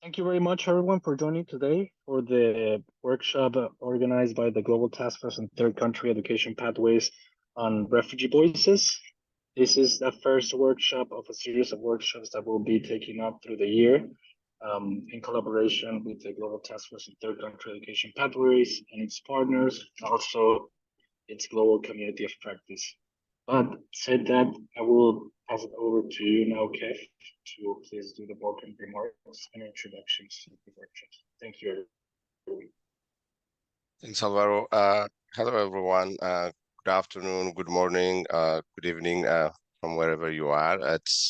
Thank you very much, everyone, for joining today for the workshop organized by the Global Task Force on Third Country Education Pathways on Refugee Voices. This is the first workshop of a series of workshops that will be taking up through the year in collaboration with the Global Task Force on Third Country Education Pathways and its partners, and also its global community of practice. But said that, I will pass it over to you now, Kev, to please do the welcome remarks and introductions of the workshops. Thank you, everyone. Thanks, Alvaro. Hello, everyone. Good afternoon, good morning, good evening from wherever you are.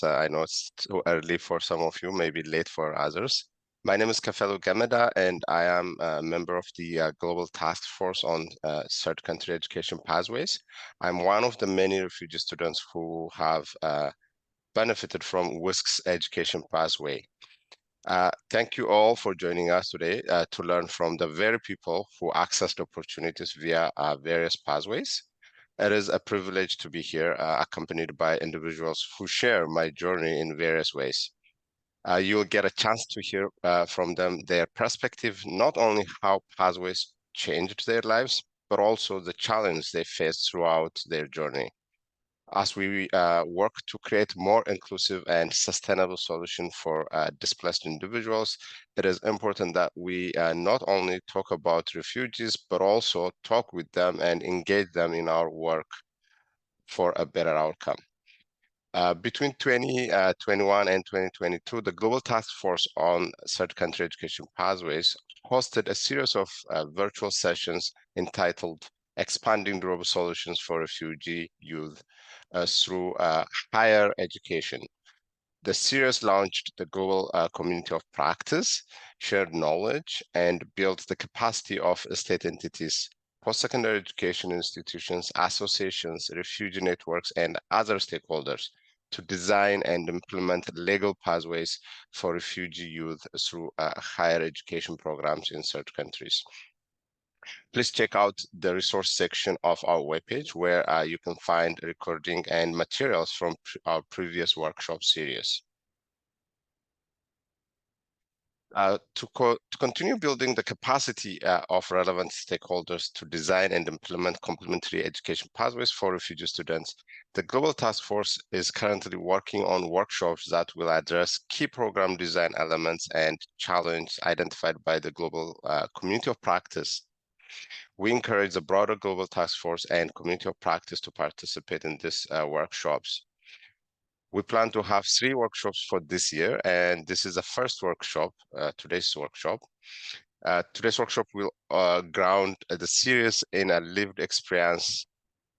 I know it's too early for some of you, maybe late for others. My name is Kafelo Gameda, and I am a member of the Global Task Force on Third Country Education Pathways. I'm one of the many refugee students who have benefited from WISC's education pathway. Thank you all for joining us today to learn from the very people who accessed opportunities via various pathways. It is a privilege to be here, accompanied by individuals who share my journey in various ways. You'll get a chance to hear from them their perspective, not only how pathways changed their lives, but also the challenge they faced throughout their journey. As we work to create more inclusive and sustainable solutions for displaced individuals, it is important that we not only talk about refugees, but also talk with them and engage them in our work for a better outcome. Between 2021 and 2022, the Global Task Force on Third Country Education Pathways hosted a series of virtual sessions entitled Expanding Global Solutions for Refugee Youth through higher education. The series launched the global community of practice, shared knowledge, and built the capacity of state entities, post-secondary education institutions, associations, refugee networks, and other stakeholders to design and implement legal pathways for refugee youth through higher education programs in third countries. Please check out the resource section of our webpage where you can find recording and materials from our previous workshop series. To continue building the capacity of relevant stakeholders to design and implement complementary education pathways for refugee students, the Global Task Force is currently working on workshops that will address key program design elements and challenges identified by the global community of practice. We encourage the broader Global Task Force and community of practice to participate in these workshops. We plan to have 3 workshops for this year, and this is the first workshop, today's workshop. Today's workshop will ground the series in a lived experience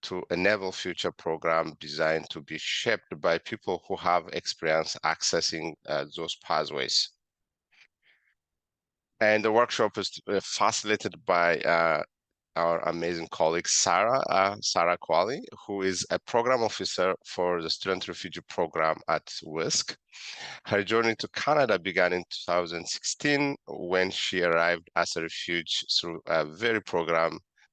to enable future program designed to be shaped by people who have experience accessing those pathways. And the workshop is facilitated by our amazing colleague, Sarah Kwali, who is a program officer for the Student Refugee Program at WISC. Her journey to Canada began in 2016 when she arrived as a refugee through the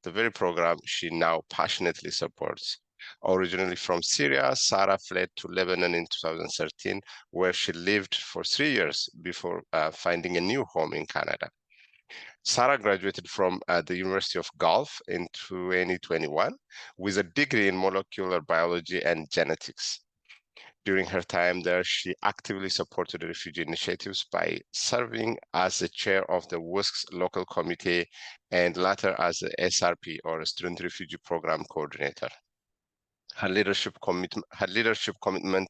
very program she now passionately supports. Originally from Syria, Sarah fled to Lebanon in 2013, where she lived for 3 years before finding a new home in Canada. Sarah graduated from the University of Guelph in 2021 with a degree in molecular biology and genetics. During her time there, she actively supported refugee initiatives by serving as the chair of the WISC's local committee and later as the SRP, or Student Refugee Program Coordinator. Her leadership commitment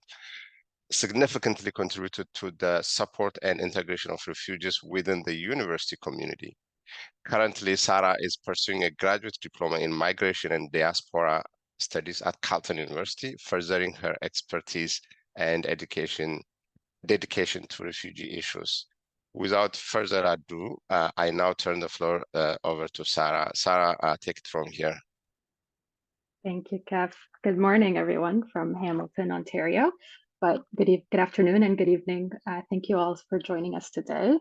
significantly contributed to the support and integration of refugees within the university community. Currently, Sarah is pursuing a graduate diploma in migration and diaspora studies at Carleton University, furthering her expertise and dedication to refugee issues. Without further ado, I now turn the floor over to Sarah. Sarah, take it from here. Thank you, Kev. Good morning, everyone from Hamilton, Ontario. But good afternoon and good evening. Thank you all for joining us today.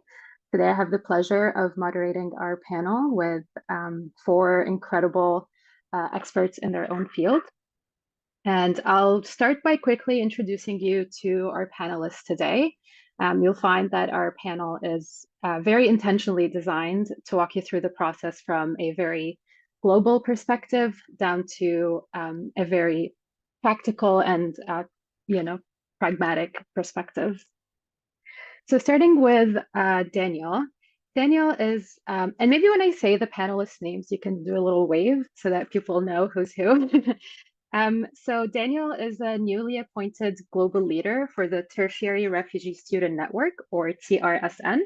Today, I have the pleasure of moderating our panel with 4 incredible experts in their own field. And I'll start by quickly introducing you to our panelists today. You'll find that our panel is very intentionally designed to walk you through the process from a very global perspective down to a very practical and pragmatic perspective. So starting with Daniel. Daniel is, and maybe when I say the panelists' names, you can do a little wave so that people know who's who. So Daniel is a newly appointed global leader for the Tertiary Refugee Student Network, or TRSN.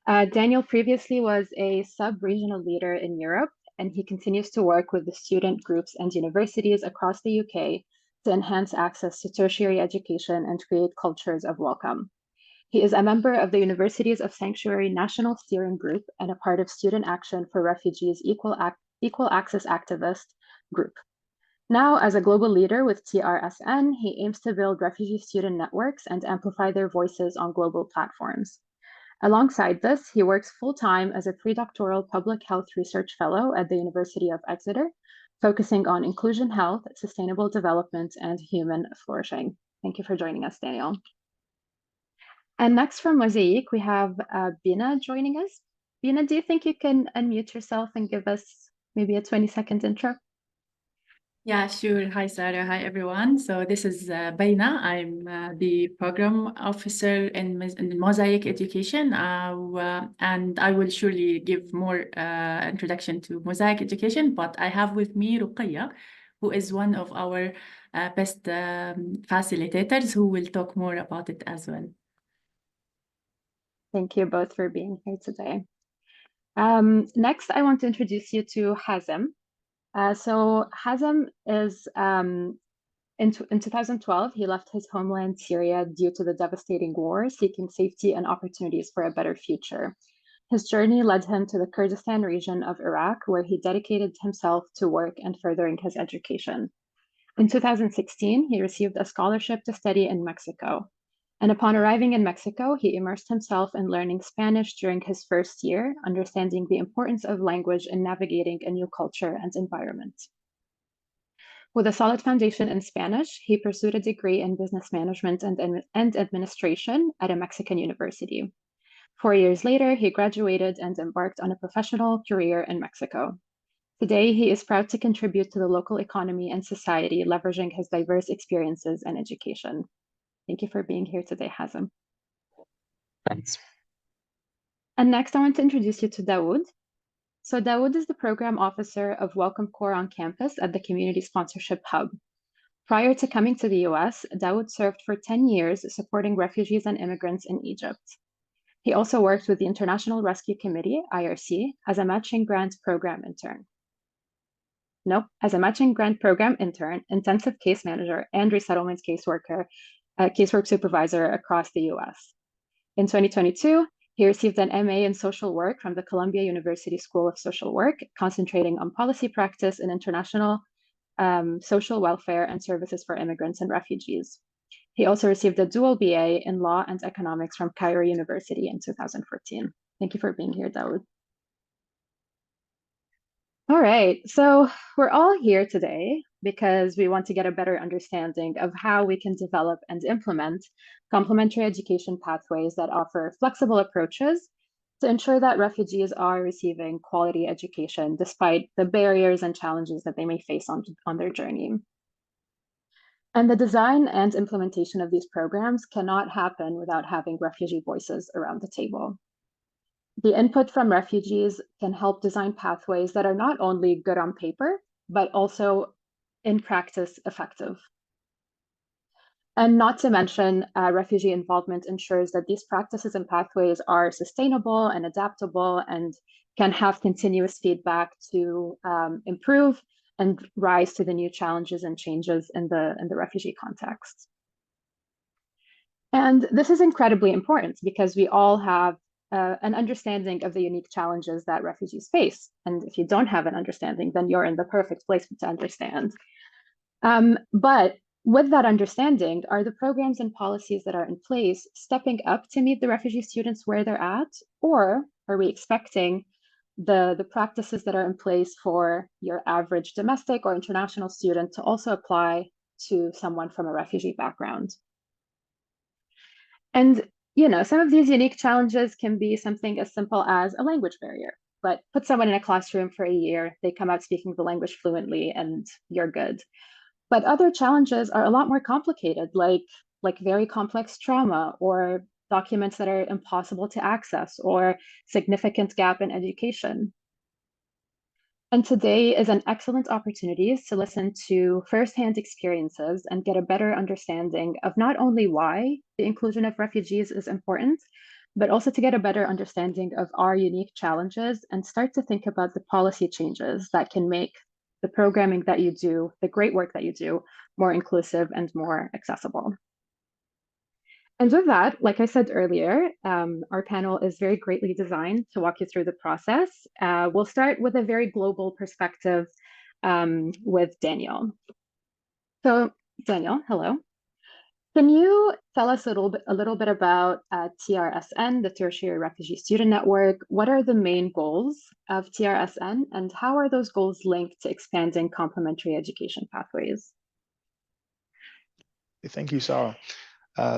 Daniel previously was a sub-regional leader in Europe, and he continues to work with the student groups and universities across the UK to enhance access to tertiary education and create cultures of welcome. He is a member of the Universities of Sanctuary National Steering Group and a part of Student Action for Refugees Equal Access Activist Group. Now, as a global leader with TRSN, he aims to build refugee student networks and amplify their voices on global platforms. Alongside this, he works full-time as a predoctoral public health research fellow at the University of Exeter, focusing on inclusion health, sustainable development, and human flourishing. Thank you for joining us, Daniel. And next from Mosaic, we have Bina joining us. Bina, do you think you can unmute yourself and give us maybe a 20-second intro? Yeah, sure. Hi, Sarah. Hi, everyone. So this is Baina. I'm the program officer in Mosaic Education, and I will surely give more introduction to Mosaic Education, but I have with me Ruqayya, who is one of our best facilitators who will talk more about it as well. Thank you both for being here today. Next, I want to introduce you to Hazem. So Hazem is, in 2012, he left his homeland, Syria, due to the devastating war, seeking safety and opportunities for a better future. His journey led him to the Kurdistan region of Iraq, where he dedicated himself to work and furthering his education. In 2016, he received a scholarship to study in Mexico. And upon arriving in Mexico, he immersed himself in learning Spanish during his first year, understanding the importance of language in navigating a new culture and environment. With a solid foundation in Spanish, he pursued a degree in business management and administration at a Mexican university. 4 years later, he graduated and embarked on a professional career in Mexico. Today, he is proud to contribute to the local economy and society, leveraging his diverse experiences and education. Thank you for being here today, Hazem. Thanks. And next, I want to introduce you to Dawood. So Dawood is the program officer of Welcome Corps on campus at the Community Sponsorship Hub. Prior to coming to the US, Dawood served for 10 years supporting refugees and immigrants in Egypt. He also worked with the International Rescue Committee, IRC, as a matching grant program intern. As a matching grant program intern, intensive case manager, and resettlement casework supervisor across the US. In 2022, he received an MA in social work from the Columbia University School of Social Work, concentrating on policy practice in international social welfare and services for immigrants and refugees. He also received a dual BA in law and economics from Cairo University in 2014. Thank you for being here, Dawood. All right, so we're all here today because we want to get a better understanding of how we can develop and implement complementary education pathways that offer flexible approaches to ensure that refugees are receiving quality education despite the barriers and challenges that they may face on their journey. And the design and implementation of these programs cannot happen without having refugee voices around the table. The input from refugees can help design pathways that are not only good on paper, but also in practice effective. And not to mention, refugee involvement ensures that these practices and pathways are sustainable and adaptable and can have continuous feedback to improve and rise to the new challenges and changes in the refugee context. And this is incredibly important because we all have an understanding of the unique challenges that refugees face. And if you don't have an understanding, then you're in the perfect place to understand. But with that understanding, are the programs and policies that are in place stepping up to meet the refugee students where they're at? Or are we expecting the practices that are in place for your average domestic or international student to also apply to someone from a refugee background? And, some of these unique challenges can be something as simple as a language barrier. But put someone in a classroom for a year, they come out speaking the language fluently, and you're good. But other challenges are a lot more complicated, like very complex trauma or documents that are impossible to access or significant gap in education. And today is an excellent opportunity to listen to firsthand experiences and get a better understanding of not only why the inclusion of refugees is important, but also to get a better understanding of our unique challenges and start to think about the policy changes that can make the programming that you do, the great work that you do, more inclusive and more accessible. And with that, like I said earlier, our panel is very greatly designed to walk you through the process. We'll start with a very global perspective with Daniel. So Daniel, hello. Can you tell us a little bit about TRSN, the Tertiary Refugee Student Network? What are the main goals of TRSN, and how are those goals linked to expanding complementary education pathways? Thank you, Sarah.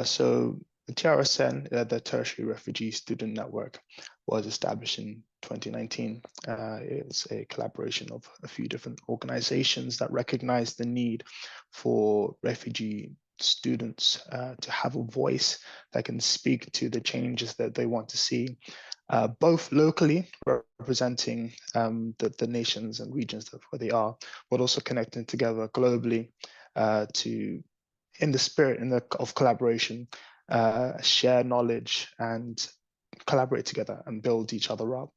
So the TRSN, the Tertiary Refugee Student Network, was established in 2019. It's a collaboration of a few different organizations that recognize the need for refugee students to have a voice that can speak to the changes that they want to see, both locally, representing the nations and regions where they are, but also connecting together globally to, in the spirit of collaboration, share knowledge and collaborate together and build each other up.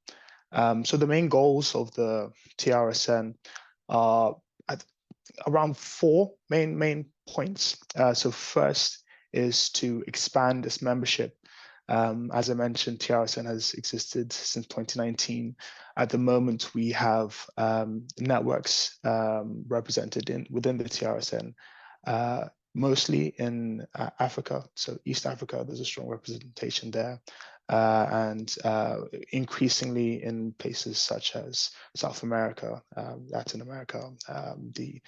So the main goals of the TRSN are around four main points. So first is to expand its membership. As I mentioned, TRSN has existed since 2019. At the moment, we have networks represented within the TRSN, mostly in Africa. So East Africa, there's a strong representation there. And increasingly in places such as South America, Latin America, the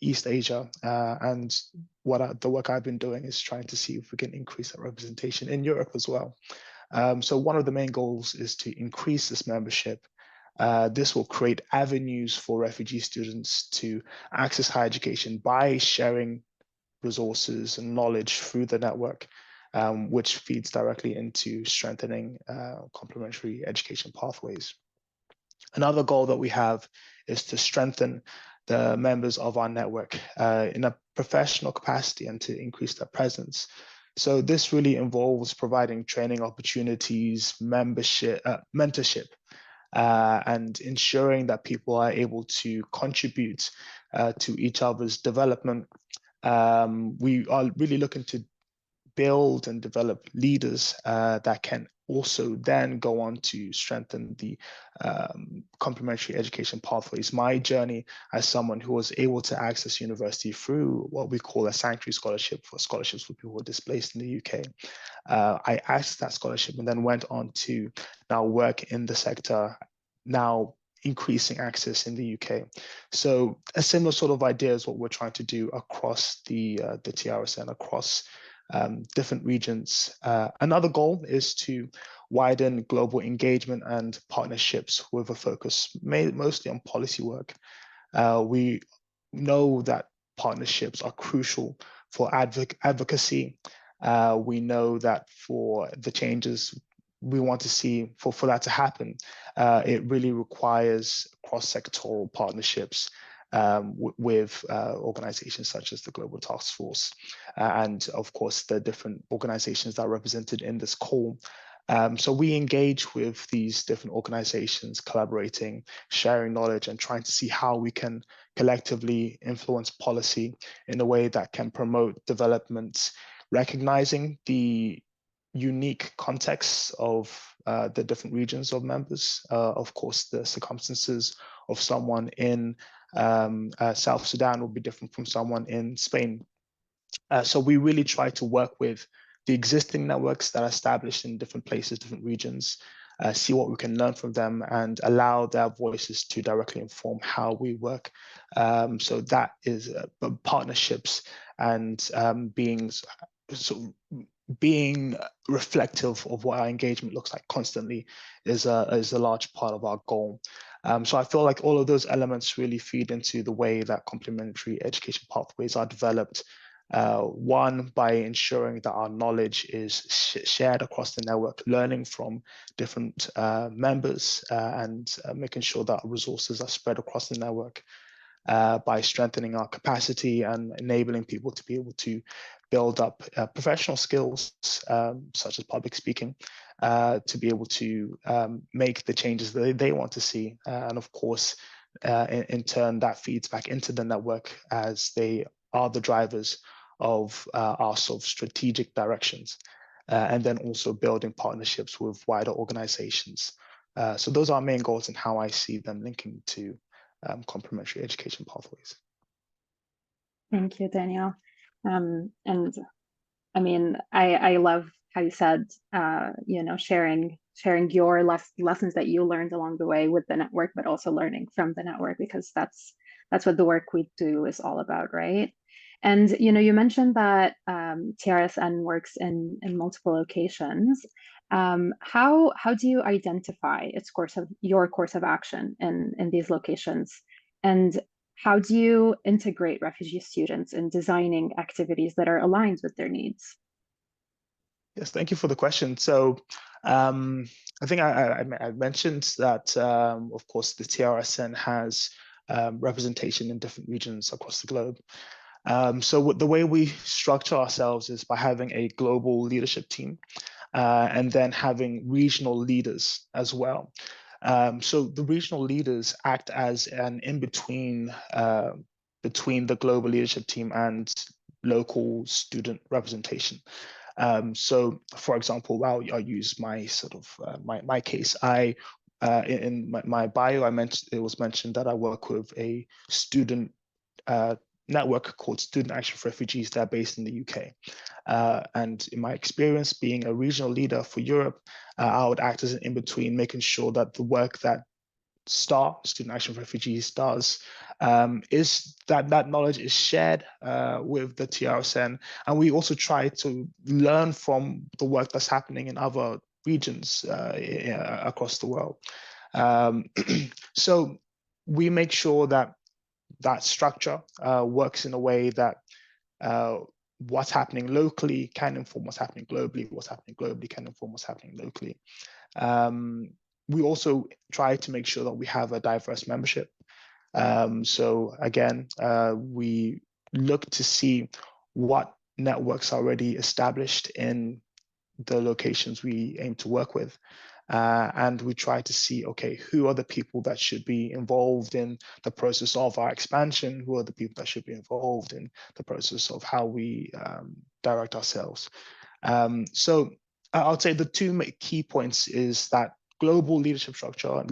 East Asia, and the work I've been doing is trying to see if we can increase that representation in Europe as well. So one of the main goals is to increase this membership. This will create avenues for refugee students to access higher education by sharing resources and knowledge through the network, which feeds directly into strengthening complementary education pathways. Another goal that we have is to strengthen the members of our network in a professional capacity and to increase their presence. So this really involves providing training opportunities, mentorship, and ensuring that people are able to contribute to each other's development. We are really looking to build and develop leaders that can also then go on to strengthen the complementary education pathways. My journey as someone who was able to access university through what we call a sanctuary scholarship, for scholarships for people who are displaced in the UK. I accessed that scholarship and then went on to now work in the sector, now increasing access in the UK. So a similar sort of idea is what we're trying to do across the TRSN, across different regions. Another goal is to widen global engagement and partnerships with a focus mostly on policy work. We know that partnerships are crucial for advocacy. We know that for the changes we want to see, for that to happen, it really requires cross-sectoral partnerships with organizations such as the Global Task Force, and of course the different organizations that are represented in this call. So we engage with these different organizations, collaborating, sharing knowledge, and trying to see how we can collectively influence policy in a way that can promote development, recognizing the unique contexts of the different regions of members. Of course, the circumstances of someone in South Sudan will be different from someone in Spain. So we really try to work with the existing networks that are established in different places, different regions, see what we can learn from them and allow their voices to directly inform how we work. So that is partnerships and being being reflective of what our engagement looks like constantly is a large part of our goal. So I feel like all of those elements really feed into the way that complementary education pathways are developed. One, by ensuring that our knowledge is shared across the network, learning from different members and making sure that resources are spread across the network. By strengthening our capacity and enabling people to be able to build up professional skills, such as public speaking, to be able to make the changes that they want to see. And of course, in turn, that feeds back into the network as they are the drivers of our sort of strategic directions. And then also building partnerships with wider organizations. So those are our main goals and how I see them linking to complementary education pathways. Thank you, Daniel. And I mean, I love how you said, you know, sharing your lessons that you learned along the way with the network, but also learning from the network, because that's what the work we do is all about, right? And you know, you mentioned that TRSN works in multiple locations. How do you identify your course of action in these locations? And how do you integrate refugee students in designing activities that are aligned with their needs? Yes, thank you for the question. So I think I mentioned that, of course, the TRSN has representation in different regions across the globe. So the way we structure ourselves is by having a global leadership team and then having regional leaders as well. So the regional leaders act as an in-between between the global leadership team and local student representation. So, for example, I'll use my sort of my case. In my bio, it was mentioned that I work with a student network called Student Action for Refugees. They're based in the UK. And in my experience being a regional leader for Europe, I would act as an in-between, making sure that the work that Student Action for Refugees does, is that knowledge is shared with the TRSN. And we also try to learn from the work that's happening in other regions across the world. So we make sure that structure works in a way that what's happening locally can inform what's happening globally, what's happening globally can inform what's happening locally. We also try to make sure that we have a diverse membership. So again, we look to see what networks are already established in the locations we aim to work with. And we try to see, okay, who are the people that should be involved in the process of our expansion? Who are the people that should be involved in the process of how we direct ourselves? So I'll say the two key points is that global leadership structure,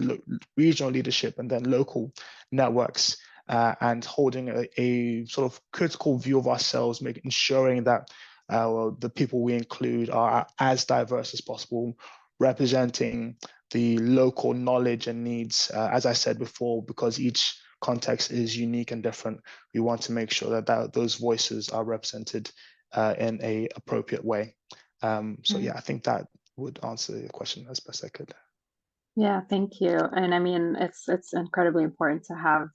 regional leadership, and then local networks, and holding a sort of critical view of ourselves, ensuring that the people we include are as diverse as possible, representing the local knowledge and needs. As I said before, because each context is unique and different, we want to make sure that those voices are represented in an appropriate way. So yeah, I think that would answer your question as best I could. Yeah, thank you. And I mean, it's incredibly important to have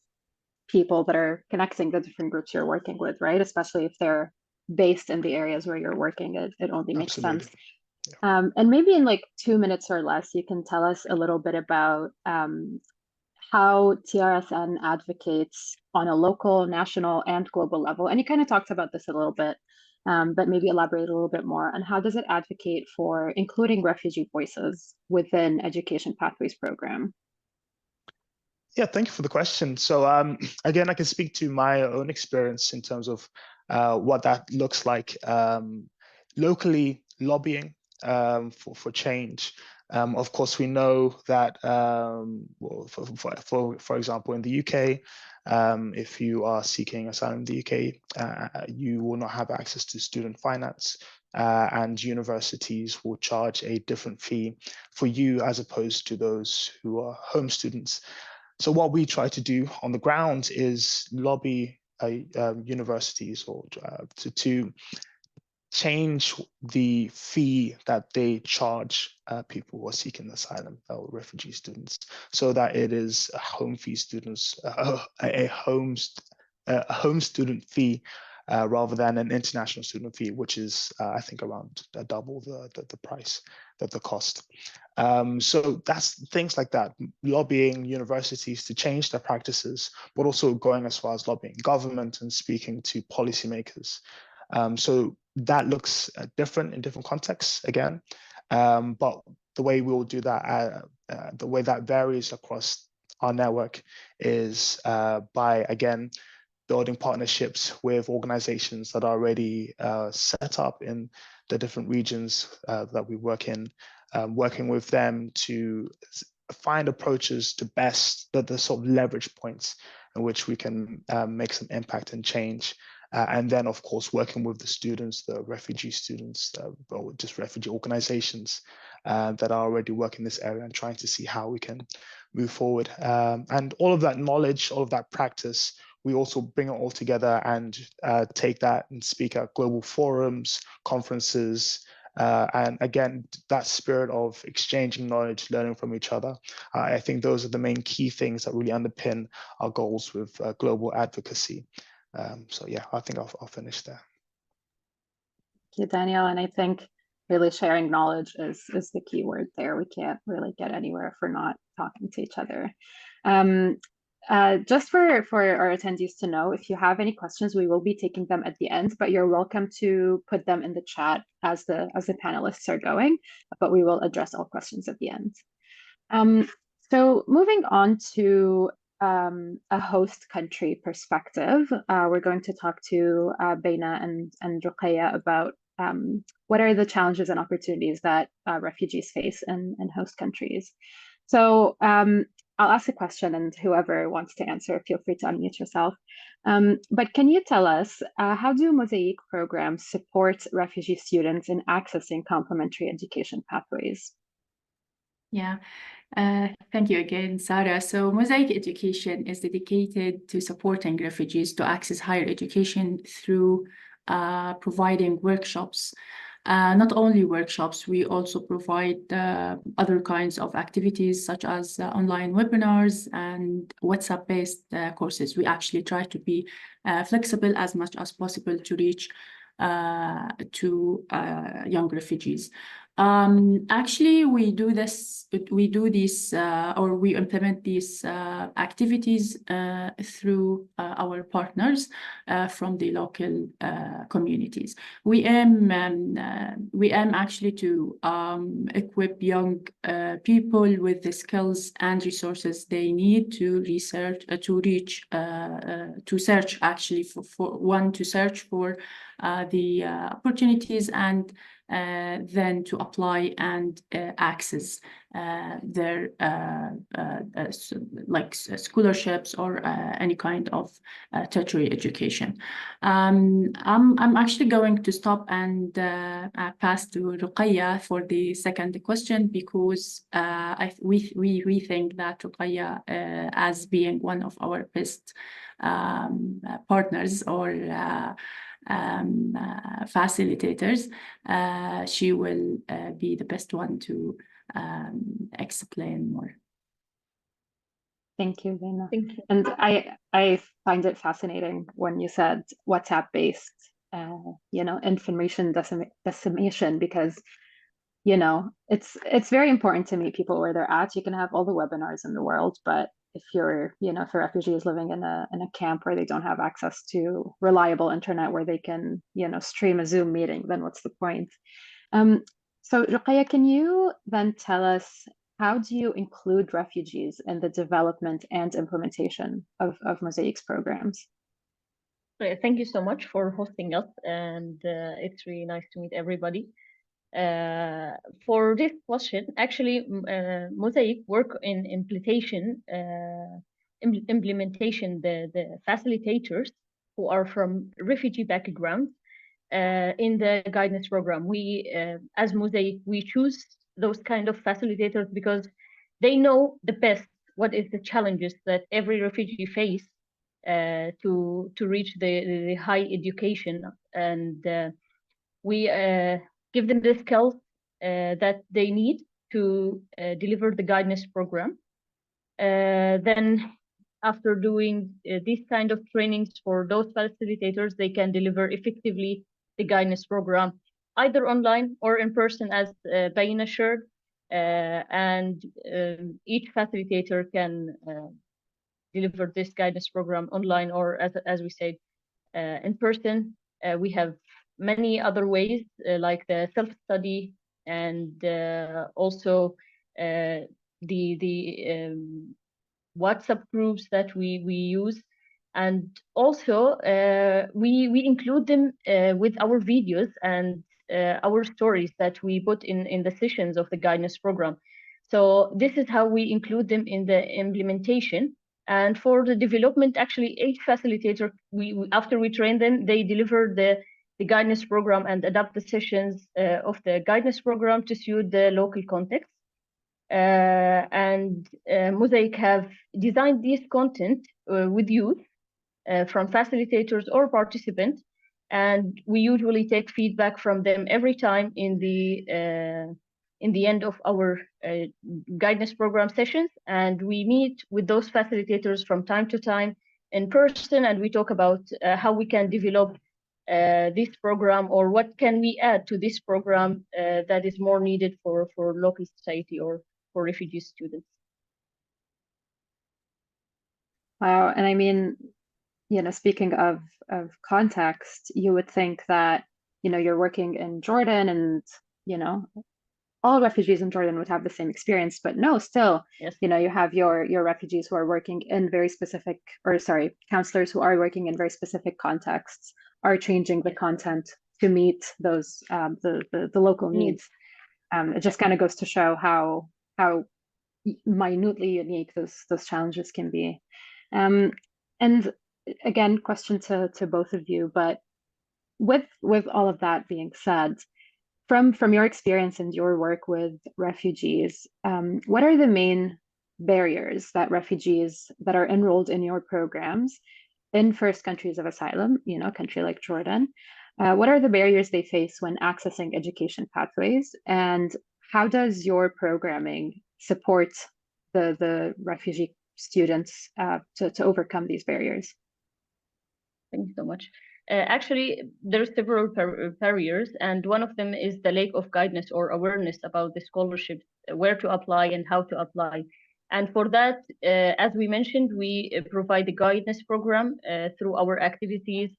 people that are connecting the different groups you're working with, right? Especially if they're based in the areas where you're working, it only makes Absolutely. sense. Yeah. And maybe in like 2 minutes or less, you can tell us a little bit about how TRSN advocates on a local, national, and global level. And you kind of talked about this a little bit, but maybe elaborate a little bit more on how does it advocate for including refugee voices within Education Pathways program? Yeah, thank you for the question. So again, I can speak to my own experience in terms of what that looks like locally, lobbying for change. Of course, we know that, well, for example, in the UK, if you are seeking asylum in the UK, you will not have access to student finance, and universities will charge a different fee for you as opposed to those who are home students. So what we try to do on the ground is lobby universities or to change the fee that they charge people who are seeking asylum or refugee students, so that it is a home fee students, a home student fee, rather than an international student fee, which is I think around double the price, the cost. So that's things like that, lobbying universities to change their practices, but also going as far as lobbying government and speaking to policymakers. So that looks different in different contexts again, but the way we will do that, the way that varies across our network is by, again, building partnerships with organizations that are already set up in the different regions that we work in, working with them to find approaches to best the sort of leverage points in which we can make some impact and change. And then, of course, working with the students, the refugee students, or just refugee organizations that are already working in this area, and trying to see how we can move forward. And all of that knowledge, all of that practice, we also bring it all together and take that and speak at global forums, conferences, and again, that spirit of exchanging knowledge, learning from each other. I think those are the main key things that really underpin our goals with global advocacy. So yeah, I think I'll finish there. Thank you, Daniel. And I think really sharing knowledge is the key word there. We can't really get anywhere if we're not talking to each other. Just for our attendees to know, if you have any questions, we will be taking them at the end, but you're welcome to put them in the chat as the panelists are going, but we will address all questions at the end. So moving on to a host country perspective, we're going to talk to Beina and Ruqayya about what are the challenges and opportunities that refugees face in host countries. So I'll ask a question, and whoever wants to answer, feel free to unmute yourself. But can you tell us, how do Mosaic programs support refugee students in accessing complementary education pathways? Yeah, thank you again, Sarah. So Mosaic Education is dedicated to supporting refugees to access higher education through providing workshops. Not only workshops, we also provide other kinds of activities such as online webinars and WhatsApp-based courses. We actually try to be flexible as much as possible to reach to young refugees. Actually, we implement these activities through our partners from the local communities. We aim actually to equip young people with the skills and resources they need to research, to search actually to search for the opportunities, and then to apply and access their like scholarships or any kind of tertiary education. I'm actually going to stop and pass to Ruqayya for the second question, because we think that Ruqayya, as being one of our best partners or facilitators, she will be the best one to explain more. Thank you, Beina. Thank you. And I find it fascinating when you said WhatsApp-based, information dissemination, because it's very important to meet people where they're at. You can have all the webinars in the world, but if you're, if a refugee is living in a camp where they don't have access to reliable internet where they can, stream a Zoom meeting, then what's the point? So Ruqayya, can you then tell us, how do you include refugees in the development and implementation of Mosaic's programs? Thank you so much for hosting us, and it's really nice to meet everybody. For this question, actually, Mosaic work in implementation, the facilitators who are from refugee backgrounds in the guidance program. We, as Mosaic, we choose those kind of facilitators because they know the best what is the challenges that every refugee face to reach the high education, and We give them the skills that they need to deliver the guidance program. Then after doing these kind of trainings for those facilitators, they can deliver effectively the guidance program, either online or in person, as Baina shared. And each facilitator can deliver this guidance program online or, as we said, in person. We have many other ways, like the self-study and also the WhatsApp groups that we use. And also we include them with our videos and our stories that we put in the sessions of the guidance program. So this is how we include them in the implementation. And for the development, actually, each facilitator, after we train them, they deliver the guidance program and adapt the sessions of the guidance program to suit the local context. And Mosaic have designed this content with youth from facilitators or participants, and we usually take feedback from them every time in the end of our guidance program sessions, and we meet with those facilitators from time to time in person, and we talk about how we can develop this program, or what can we add to this program that is more needed for local society or for refugee students. Wow, and I mean, speaking of context, you would think that, you're working in Jordan and, all refugees in Jordan would have the same experience, but no, still, yes. You have your refugees who are working in very specific, counselors who are working in very specific contexts are changing the content to meet those the local needs. It just kind of goes to show how minutely unique those challenges can be. And again, question to both of you, but with all of that being said, from your experience and your work with refugees, what are the main barriers that refugees that are enrolled in your programs in first countries of asylum, a country like Jordan, what are the barriers they face when accessing education pathways, and how does your programming support the refugee students to overcome these barriers? Thank you so much. Actually, there are several barriers, and one of them is the lack of guidance or awareness about the scholarships, where to apply and how to apply. And for that, as we mentioned, we provide the guidance program through our activities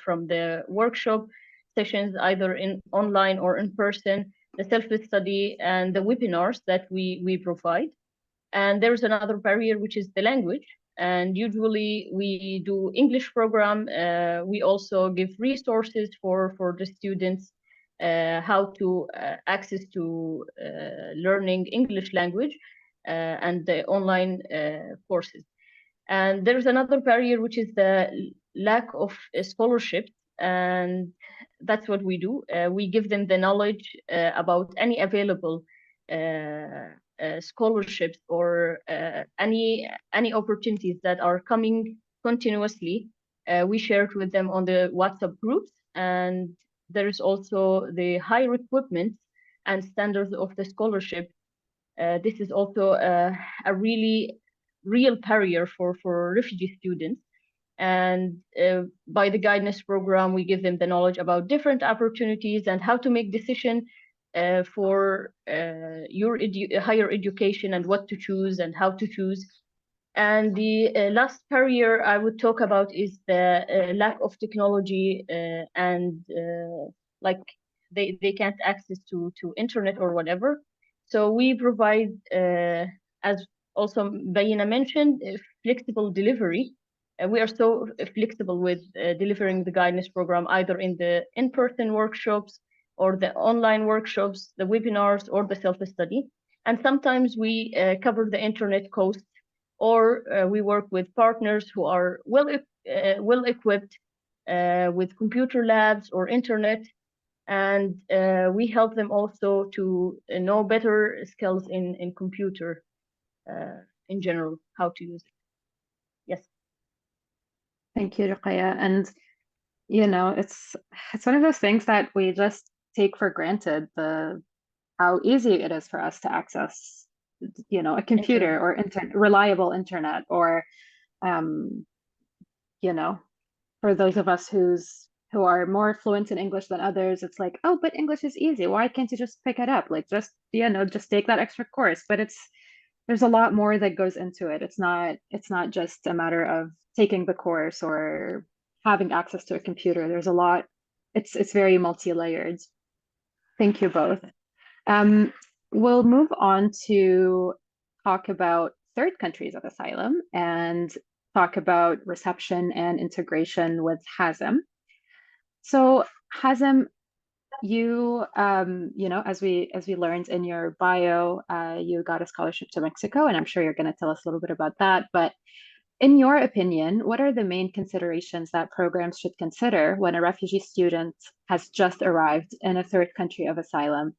from the workshop sessions, either in online or in person, the self-study and the webinars that we provide. And there's another barrier, which is the language. And usually we do English program. We also give resources for the students, how to access to learning English language and the online courses. And there's another barrier, which is the lack of scholarships. And that's what we do. We give them the knowledge about any available scholarships or any opportunities that are coming continuously. We share it with them on the WhatsApp groups, and there is also the higher equipment and standards of the scholarship. This is also a really real barrier for refugee students. And by the guidance program, we give them the knowledge about different opportunities and how to make decisions for your higher education and what to choose and how to choose. And the last barrier I would talk about is the lack of technology and like they can't access to internet or whatever. So we provide, as also Baina mentioned, flexible delivery. We are so flexible with delivering the guidance program, either in the in-person workshops or the online workshops, the webinars, or the self-study. And sometimes we cover the internet costs, or we work with partners who are well equipped with computer labs or internet, and we help them also to know better skills in computer in general, how to use it. Yes. Thank you, Ruqayya. And it's one of those things that we just take for granted how easy it is for us to access, a computer or reliable internet, or for those of us who are more fluent in English than others, it's like, oh, but English is easy. Why can't you just pick it up? Like, just take that extra course. But there's a lot more that goes into it. It's not just a matter of taking the course or having access to a computer. There's a lot. It's very multi-layered. Thank you both. We'll move on to talk about third countries of asylum and talk about reception and integration with Hazem. So Hazem, you as we learned in your bio, you got a scholarship to Mexico, and I'm sure you're going to tell us a little bit about that. But in your opinion, what are the main considerations that programs should consider when a refugee student has just arrived in a third country of asylum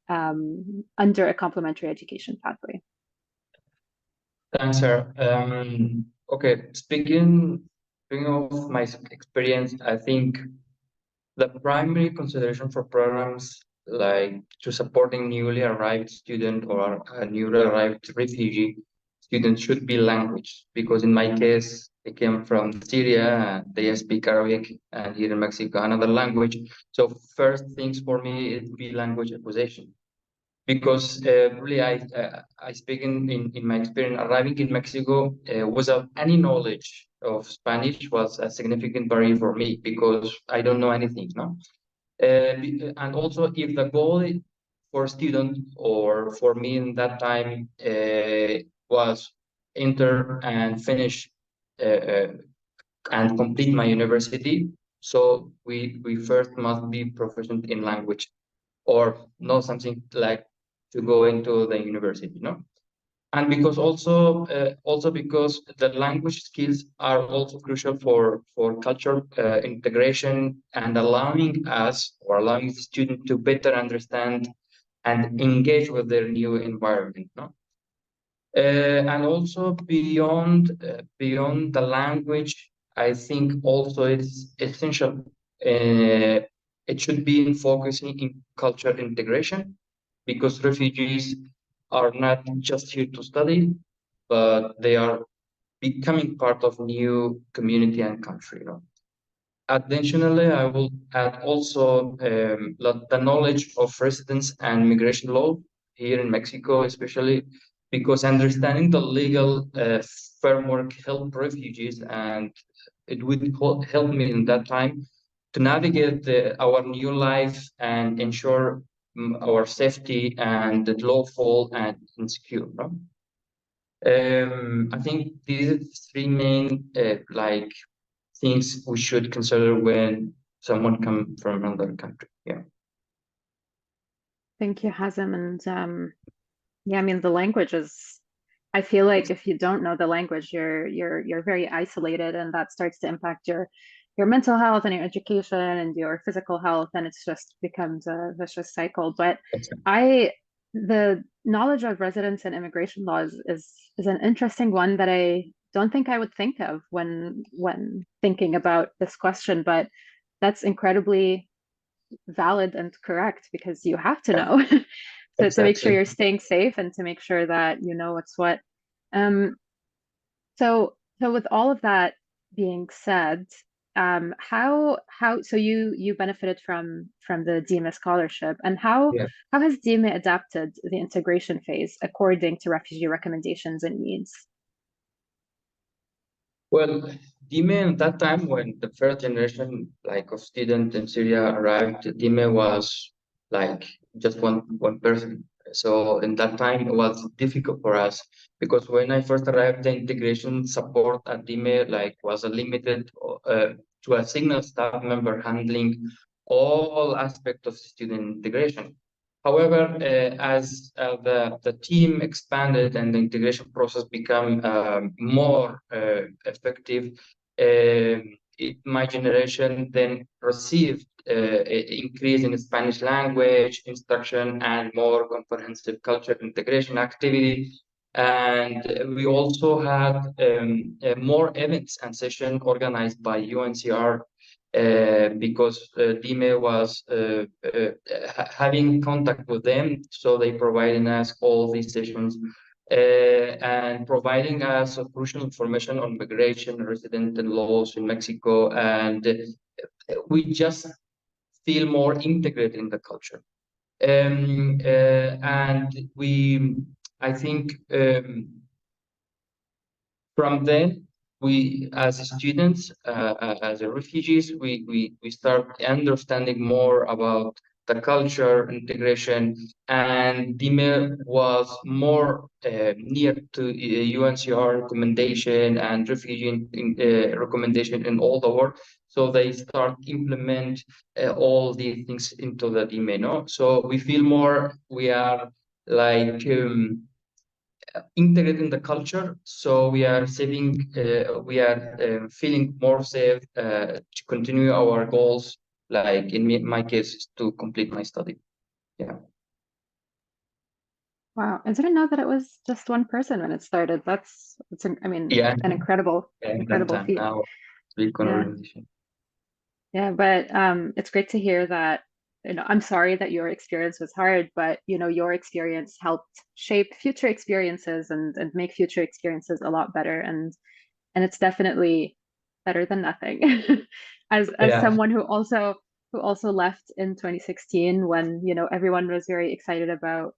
under a complementary education pathway? Thanks, Sarah. Okay, speaking of my experience, I think the primary consideration for programs like to supporting newly arrived student or a newly arrived refugee student should be language, because in my case, I came from Syria and they speak Arabic, and here in Mexico, another language. So first things for me is be language acquisition. Because really, I speak in my experience arriving in Mexico without any knowledge of Spanish was a significant barrier for me, because I don't know anything, no? And also, if the goal for a student or for me in that time was enter and finish and complete my university, so we first must be proficient in language or know something like to go into the university, no? And because also because the language skills are also crucial for cultural integration and allowing the student to better understand and engage with their new environment, no? And also beyond the language, I think also it's essential. It should be in focusing in cultural integration, because refugees are not just here to study, but they are becoming part of new community and country. Additionally, I will add also the knowledge of residence and migration law here in Mexico, especially because understanding the legal framework help refugees, and it would help me in that time to navigate our new life and ensure our safety and lawful and secure. No? I think these are the three main things we should consider when someone comes from another country. Yeah. Thank you, Hazem. And yeah, I mean, the language is, I feel like if you don't know the language, you're very isolated, and that starts to impact your mental health and your education and your physical health, and it's just becomes a vicious cycle. But the knowledge of residence and immigration laws is an interesting one that I don't think I would think of when thinking about this question, but that's incredibly valid and correct, because you have to know to make sure you're staying safe and to make sure that you know what's what. So with all of that being said, so you benefited from the DIME scholarship, and how has DIME adapted the integration phase according to refugee recommendations and needs? Well, DIME at that time, when the first generation of students in Syria arrived, DIME was like just one person. So in that time, it was difficult for us, because when I first arrived, the integration support at DIME was limited to a single staff member handling all aspects of student integration. However, as the team expanded and the integration process became more effective, my generation then received an increase in Spanish language instruction and more comprehensive cultural integration activity. And we also had more events and sessions organized by UNCR because DIME was having contact with them, so they provided us all these sessions and providing us crucial information on migration, resident and laws in Mexico, and we just feel more integrated in the culture. And I think from then, we as students, as refugees, we start understanding more about the culture, integration, and DIME was more near to UNHCR recommendation and refugee recommendation in all the world. So they start implement all these things into the DIME, no? So we feel more, we are like integrating the culture, so we are saving, we are feeling more safe to continue our goals, like in my case, to complete my study. Yeah. Wow, I didn't know that it was just one person when it started. I mean, Yeah. an incredible feat. Now, big organization. Yeah, but it's great to hear that, I'm sorry that your experience was hard, but your experience helped shape future experiences and make future experiences a lot better. And it's definitely better than nothing. As someone who also left in 2016 when everyone was very excited about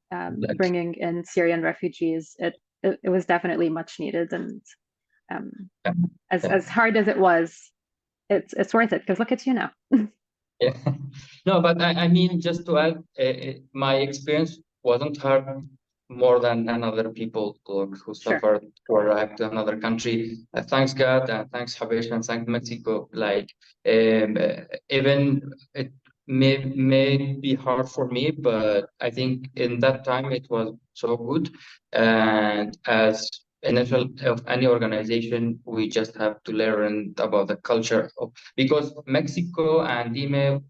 bringing in Syrian refugees, it was definitely much needed. And as hard as it was, it's worth it, because look at you now. Yeah. No, but I mean, just to add, my experience wasn't hard more than another people who suffered to arrive to another country. Thanks God, and thanks Habesh, and thanks Mexico. Like, even it may be hard for me, but I think in that time it was so good. And as initial of any organization, we just have to learn about the culture of, because Mexico and DIME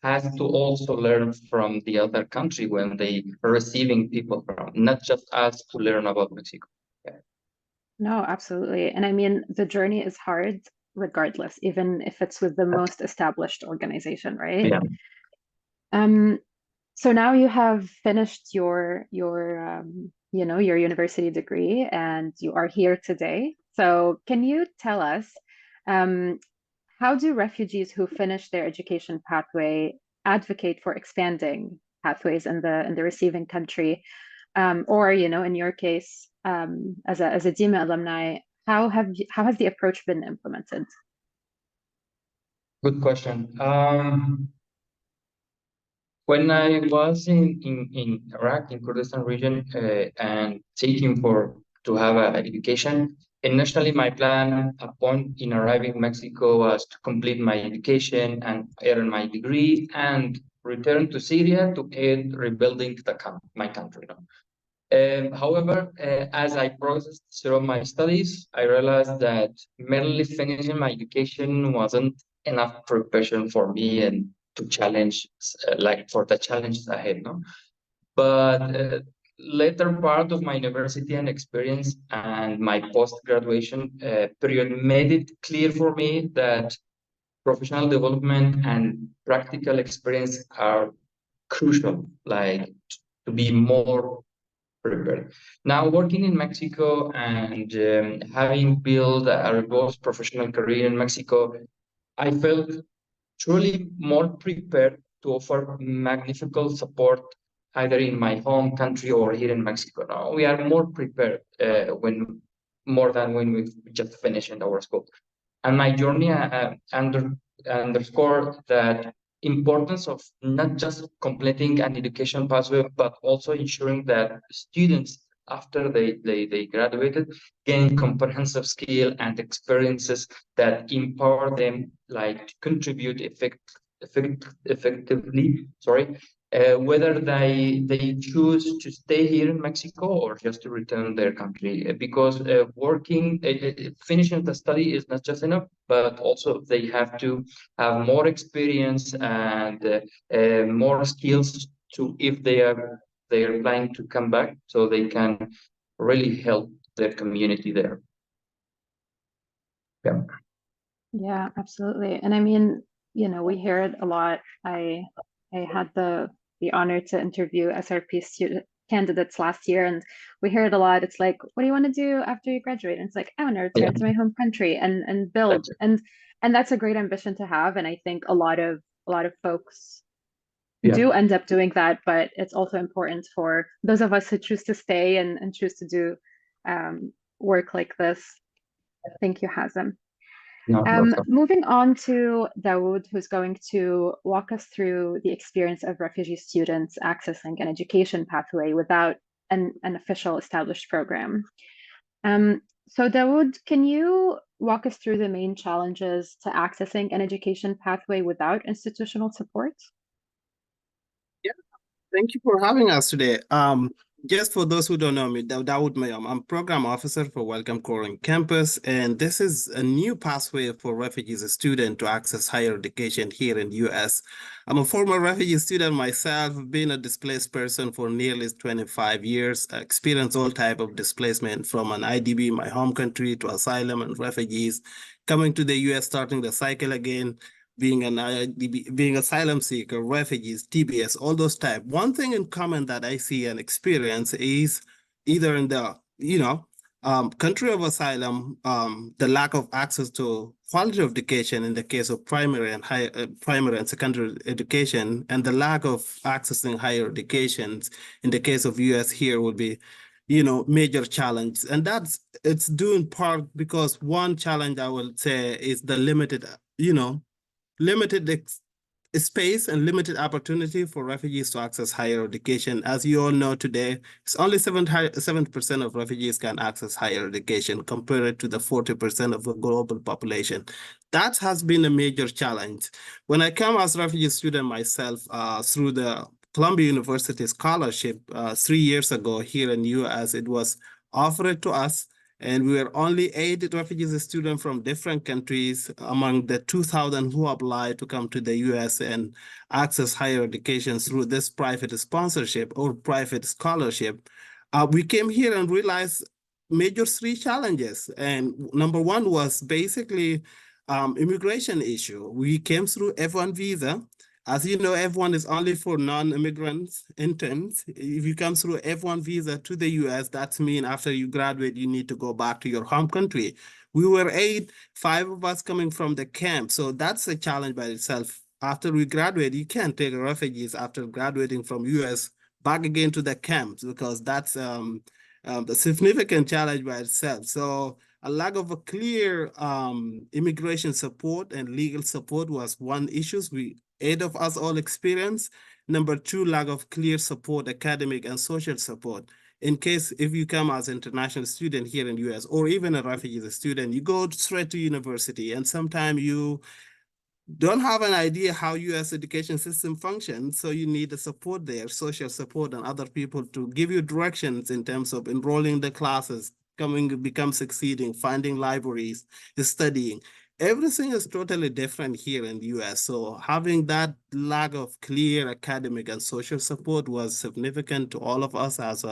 has to also learn from the other country when they are receiving people from, not just us to learn about Mexico. Yeah. No, absolutely. And I mean, the journey is hard regardless, even if it's with the most established organization, right? Yeah. So now you have finished your university degree and you are here today. So can you tell us, how do refugees who finish their education pathway advocate for expanding pathways in the receiving country? Or, in your case, as a DIME alumni, how has the approach been implemented? Good question. When I was in Iraq, in Kurdistan region, and seeking to have an education, initially my plan upon in arriving in Mexico was to complete my education and earn my degree and return to Syria to aid rebuilding my country. However, as I processed through my studies, I realized that merely finishing my education wasn't enough preparation for me and to challenge, like for the challenges ahead. No? But later part of my university and experience and my post-graduation period made it clear for me that professional development and practical experience are crucial, like to be more prepared. Now, working in Mexico and having built a robust professional career in Mexico, I felt truly more prepared to offer magnificent support either in my home country or here in Mexico. Now, we are more prepared more than when we just finished our school. And my journey underscored that importance of not just completing an education pathway, but also ensuring that students, after they graduated, gain comprehensive skill and experiences that empower them, like to contribute effectively, whether they choose to stay here in Mexico or just to return their country. Because finishing the study is not just enough, but also they have to have more experience and more skills to, if they are planning to come back, so they can really help their community there. Yeah. Yeah, absolutely. And I mean, we hear it a lot. I had the honor to interview SRP student candidates last year, and we hear it a lot. It's like, what do you want to do after you graduate? And it's like, I want to return to my home country and build. And that's a great ambition to have. And I think a lot of folks do end up doing that, but it's also important for those of us who choose to stay and choose to do work like this. Thank you, Hazem. Moving on to Dawood, who's going to walk us through the experience of refugee students accessing an education pathway without an official established program. So Dawood, can you walk us through the main challenges to accessing an education pathway without institutional support? Yeah, thank you for having us today. Just for those who don't know me, Dawood Mayam, I'm program officer for Welcome Core on campus, and this is a new pathway for refugees students to access higher education here in the US. I'm a former refugee student myself, been a displaced person for nearly 25 years, experienced all type of displacement from an IDB, my home country, to asylum and refugees, coming to the US, starting the cycle again, being an IDB, being asylum seeker, refugees, TBS, all those type. One thing in common that I see and experience is either in the, country of asylum, the lack of access to quality of education in the case of primary and secondary education, and the lack of accessing higher educations in the case of US here would be, major challenge. And it's due in part because one challenge I will say is the limited, limited space and limited opportunity for refugees to access higher education. As you all know today, it's only 7% of refugees can access higher education compared to the 40% of the global population. That has been a major challenge. When I came as a refugee student myself through the Columbia University scholarship 3 years ago here in the US, it was offered to us. And we were only 8 refugees students from different countries among the 2,000 who applied to come to the US and access higher education through this private sponsorship or private scholarship. We came here and realized major 3 challenges. And number 1 was basically immigration issue. We came through F1 visa. As you know, F1 is only for non-immigrants interns. If you come through F1 visa to the US, that means after you graduate, you need to go back to your home country. We were 5 of us coming from the camp. So that's a challenge by itself. After we graduate, you can't take refugees after graduating from US back again to the camps because that's a significant challenge by itself. So a lack of a clear immigration support and legal support was one issue 8 of us all experienced. Number 2, lack of clear support, academic and social support. In case if you come as an international student here in the US or even a refugee student, you go straight to university and sometimes you don't have an idea how US education system functions, so you need the support there, social support and other people to give you directions in terms of enrolling the classes, become succeeding, finding libraries, studying. Everything is totally different here in the US. So having that lack of clear academic and social support was significant to all of us as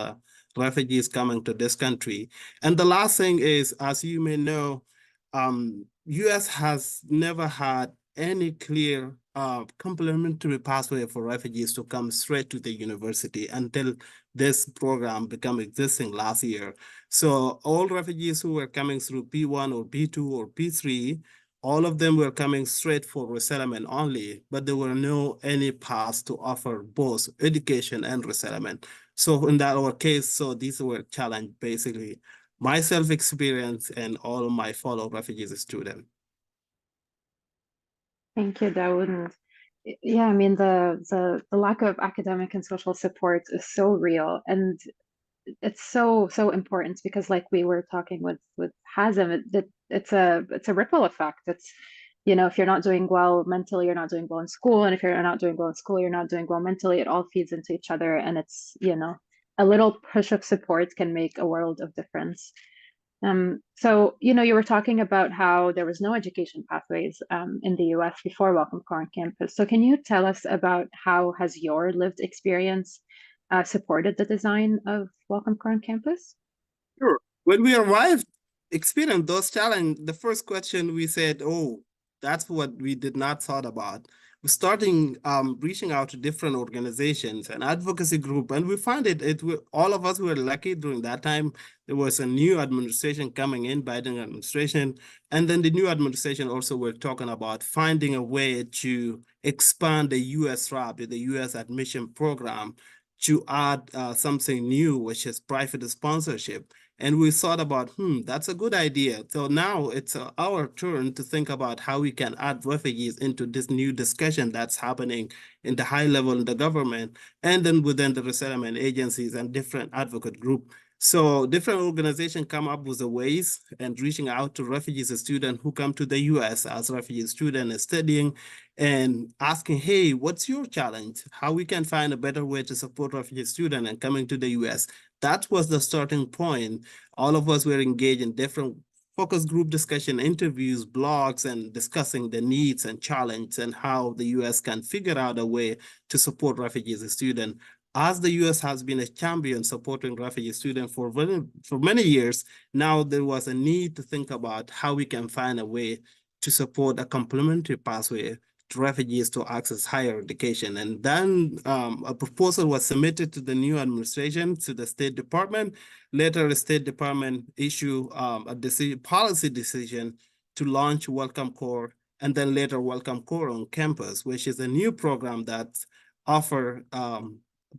refugees coming to this country. And the last thing is, as you may know, US has never had any clear complementary pathway for refugees to come straight to the university until this program became existing last year. So all refugees who were coming through P1 or P2 or P3, all of them were coming straight for resettlement only, but there were no any paths to offer both education and resettlement. So in our case, so these were challenge basically my self-experience and all of my fellow refugees students. Thank you, Dawood. Yeah, I mean the lack of academic and social support is so real, and it's so important because, like we were talking with Hazem, it's a ripple effect. It's if you're not doing well mentally, you're not doing well in school, and if you're not doing well in school, you're not doing well mentally. It all feeds into each other, and it's a little push of support can make a world of difference. So, you were talking about how there was no education pathways in the US before Welcome Core on campus. So can you tell us about how has your lived experience supported the design of Welcome Core on campus? Sure. When we arrived, experienced those challenges, the first question we said, oh, That's what we did not thought about. We're starting reaching out to different organizations and advocacy group, and we find all of us were lucky during that time. There was a new administration coming in, Biden administration, and then the new administration also were talking about finding a way to expand the U.S. RAP, the U.S. admission program, to add something new, which is private sponsorship. And we thought about, that's a good idea. So now it's our turn to think about how we can add refugees into this new discussion that's happening in the high level in the government, and then within the resettlement agencies and different advocate group. So different organizations come up with the ways and reaching out to refugees and students who come to the US as refugee students studying and asking, hey, what's your challenge? How we can find a better way to support refugee students and coming to the US. That was the starting point. All of us were engaged in different focus group discussion, interviews, blogs, and discussing the needs and challenge and how the US can figure out a way to support refugees and students. As the US has been a champion supporting refugee students for many years, now there was a need to think about how we can find a way to support a complementary pathway to refugees to access higher education. And then a proposal was submitted to the new administration, to the State Department. Later, the State Department issued a policy decision to launch Welcome Core, and then later Welcome Core on campus, which is a new program that offer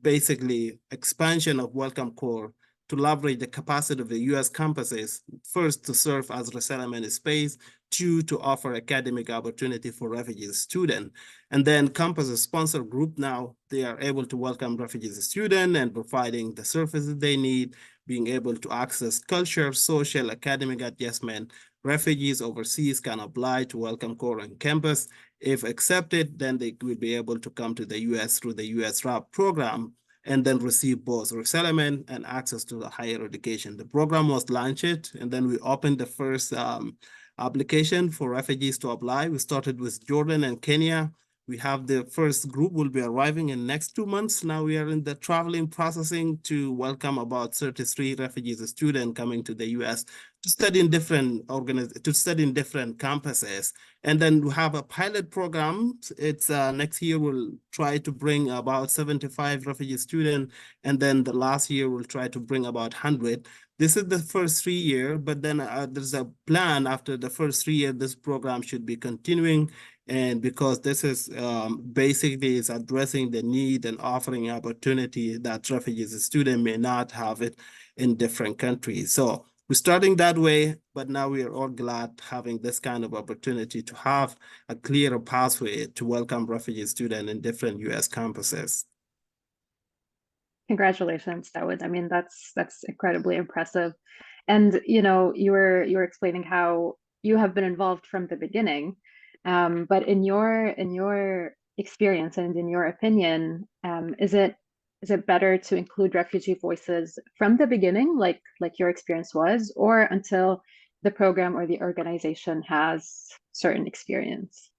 basically expansion of Welcome Core to leverage the capacity of the US campuses, first to serve as resettlement space, two, to offer academic opportunity for refugee students. And then campus sponsor group now, they are able to welcome refugee students and providing the services they need, being able to access culture, social, academic adjustment. Refugees overseas can apply to Welcome Core on campus. If accepted, then they will be able to come to the US through the US RAP program and then receive both resettlement and access to the higher education. The program was launched, and then we opened the first application for refugees to apply. We started with Jordan and Kenya. We have the first group will be arriving in next 2 months. Now we are in the traveling processing to welcome about 33 refugees students coming to the US to study in different campuses. And then we have a pilot program. It's next year we'll try to bring about 75 refugee students, and then the last year we'll try to bring about 100. This is the first 3 years, but then there's a plan after the first 3 years, this program should be continuing. And because this is basically is addressing the need and offering opportunity that refugees students may not have it in different countries. So we're starting that way, but now we are all glad having this kind of opportunity to have a clearer pathway to welcome refugee students in different US campuses. Congratulations, Dawood. I mean, that's incredibly impressive. And you know, you were explaining how you have been involved from the beginning. But in your experience and in your opinion, is it better to include refugee voices from the beginning, like your experience was, or until the program or the organization has certain experience?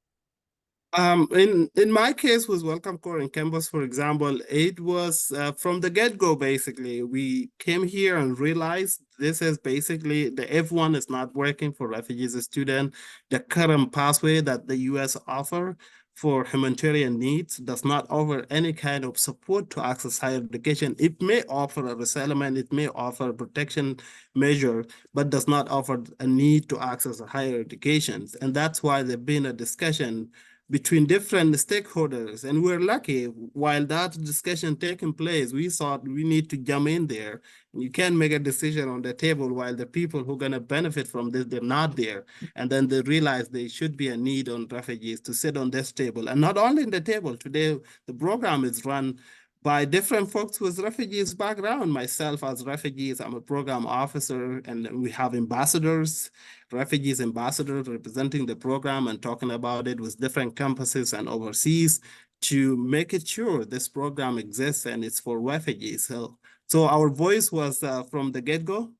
In my case with Welcome Core and Campus, for example, it was from the get-go, basically. We came here and realized this is basically the F1 is not working for refugees students. The current pathway that the US offer for humanitarian needs does not offer any kind of support to access higher education. It may offer a resettlement, it may offer a protection measure, but does not offer a need to access a higher education. And that's why there's been a discussion between different stakeholders. And we're lucky, while that discussion taking place, we thought we need to jump in there. You can't make a decision on the table while the people who are going to benefit from this, they're not there. And then they realize there should be a need on refugees to sit on this table. And not only in the table, today the program is run by different folks with refugees background. Myself as refugees, I'm a program officer, and we have ambassadors, refugees ambassadors representing the program and talking about it with different campuses and overseas to make it sure this program exists and it's for refugees. So our voice was from the get-go.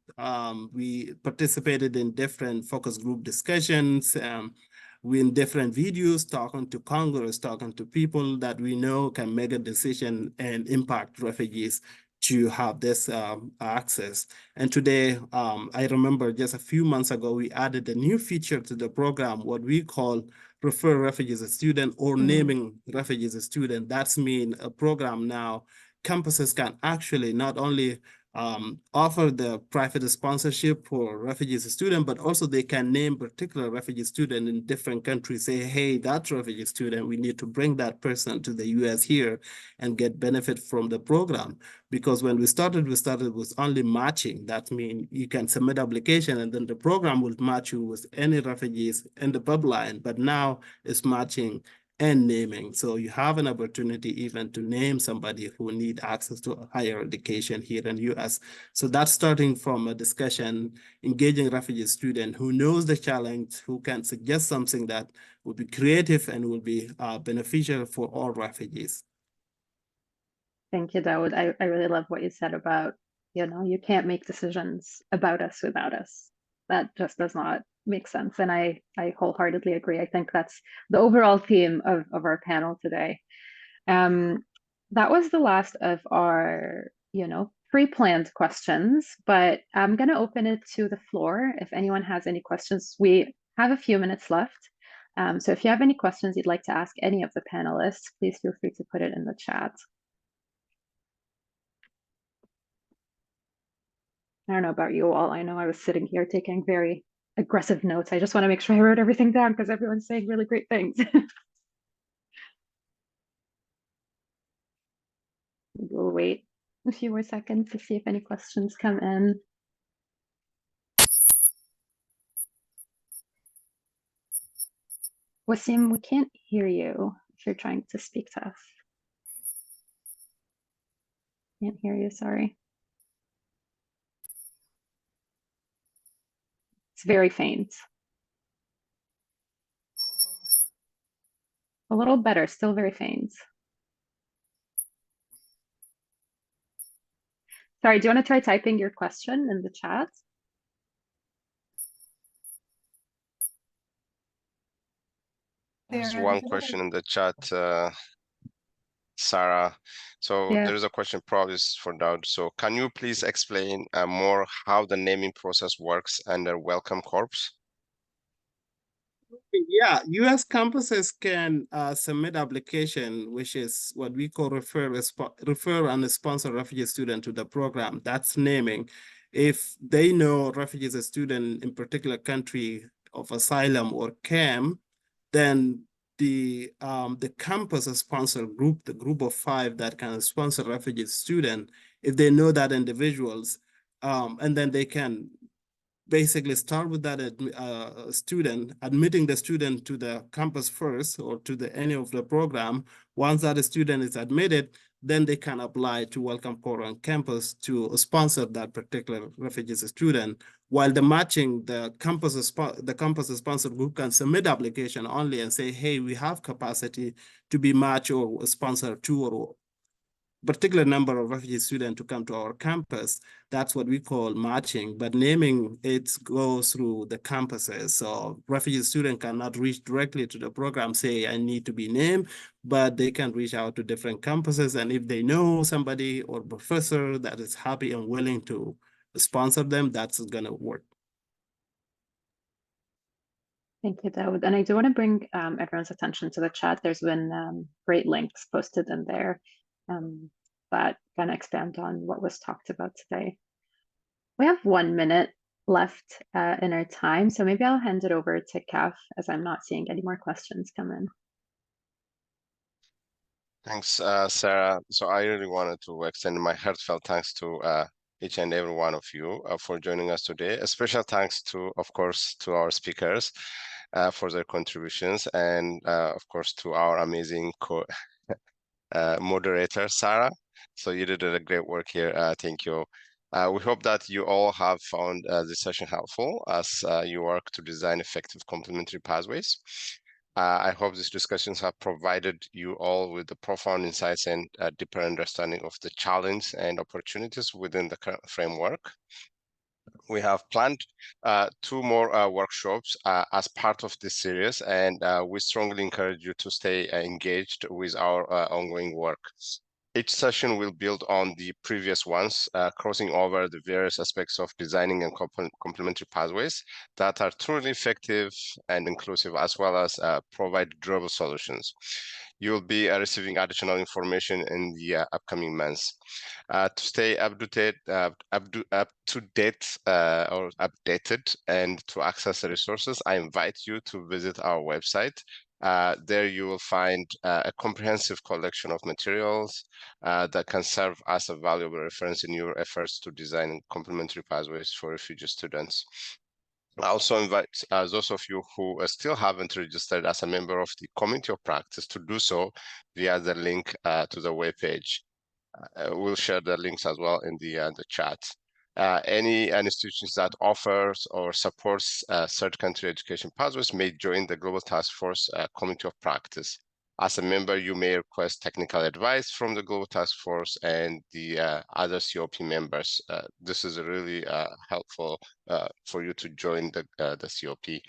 We participated in different focus group discussions, we in different videos, talking to Congress, talking to people that we know can make a decision and impact refugees to have this access. And today, I remember just a few months ago, we added a new feature to the program, what we call refer refugees as student or naming refugees as student. That's mean a program now, campuses can actually not only offer the private sponsorship for refugees student, but also they can name particular refugee student in different countries, say, hey, that refugee student, we need to bring that person to the US here and get benefit from the program. Because when we started with only matching. That means you can submit application and then the program will match you with any refugees in the pipeline, but now it's matching and naming. So you have an opportunity even to name somebody who need access to higher education here in the US. So that's starting from a discussion, engaging refugee student who knows the challenge, who can suggest something that will be creative and will be beneficial for all refugees. Thank you, Dawood. I really love what you said about, you can't make decisions about us without us. That just does not make sense. And I wholeheartedly agree. I think that's the overall theme of our panel today. That was the last of our, pre-planned questions, but I'm going to open it to the floor. If anyone has any questions, we have a few minutes left. So if you have any questions you'd like to ask any of the panelists, please feel free to put it in the chat. I don't know about you all. I know I was sitting here taking very aggressive notes. I just want to make sure I wrote everything down because everyone's saying really great things. We'll wait a few more seconds to see if any questions come in. Wasim, we can't hear you if you're trying to speak to us. Can't hear you, sorry. It's very faint. A little better, still very faint. Sorry, do you want to try typing your question in the chat? There's one question in the chat, Sarah. So Yeah. there's a question probably for Daud. So can you please explain more how the naming process works under Welcome Corps? Yeah, US campuses can submit application, which is what we call refer and sponsor refugee student to the program. That's naming. If they know refugee is a student in particular country of asylum or camp, then the campus sponsor group, the group of 5 that can sponsor refugee student, if they know that individuals, and then they can basically start with that student, admitting the student to the campus first or to any of the program. Once that student is admitted, then they can apply to Welcome Corps on campus to sponsor that particular refugee student. While the matching, the campus sponsor group can submit application only and say, hey, we have capacity to be matched or sponsor 2 or particular number of refugee students to come to our campus. That's what we call matching, but naming it goes through the campuses. So refugee student cannot reach directly to the program, say, I need to be named, but they can reach out to different campuses. And if they know somebody or professor that is happy and willing to sponsor them, that's gonna work. Thank you, Dawood. And I do want to bring everyone's attention to the chat. There's been great links posted in there that can expand on what was talked about today. We have 1 minute left in our time, so maybe I'll hand it over to Kaf as I'm not seeing any more questions come in. Thanks, Sarah. So I really wanted to extend my heartfelt thanks to each and every one of you for joining us today. A special thanks to, of course, to our speakers for their contributions, and of course to our amazing moderator, Sarah. So you did a great work here. Thank you. We hope that you all have found this session helpful as you work to design effective complementary pathways. I hope these discussions have provided you all with the profound insights and a deeper understanding of the challenge and opportunities within the current framework. We have planned 2 more workshops as part of this series, and we strongly encourage you to stay engaged with our ongoing work. Each session will build on the previous ones, crossing over the various aspects of designing and complementary pathways that are truly effective and inclusive, as well as provide durable solutions. You'll be receiving additional information in the upcoming months. To stay up to date or updated and to access the resources, I invite you to visit our website. There you will find a comprehensive collection of materials that can serve as a valuable reference in your efforts to design complementary pathways for refugee students. I also invite those of you who still haven't registered as a member of the Committee of Practice to do so via the link to the webpage. We'll share the links as well in the chat. Any institutions that offers or supports third country education pathways may join the Global Task Force Committee of Practice. As a member, you may request technical advice from the Global Task Force and the other COP members. This is really helpful for you to join the COP.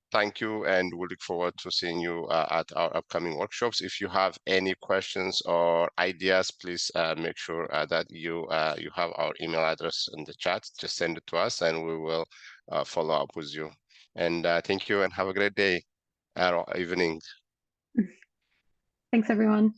Thank you, and we look forward to seeing you at our upcoming workshops. If you have any questions or ideas, please make sure that you have our email address in the chat. Just send it to us, and we will follow up with you. And thank you, and have a great day or evening. Thanks, everyone.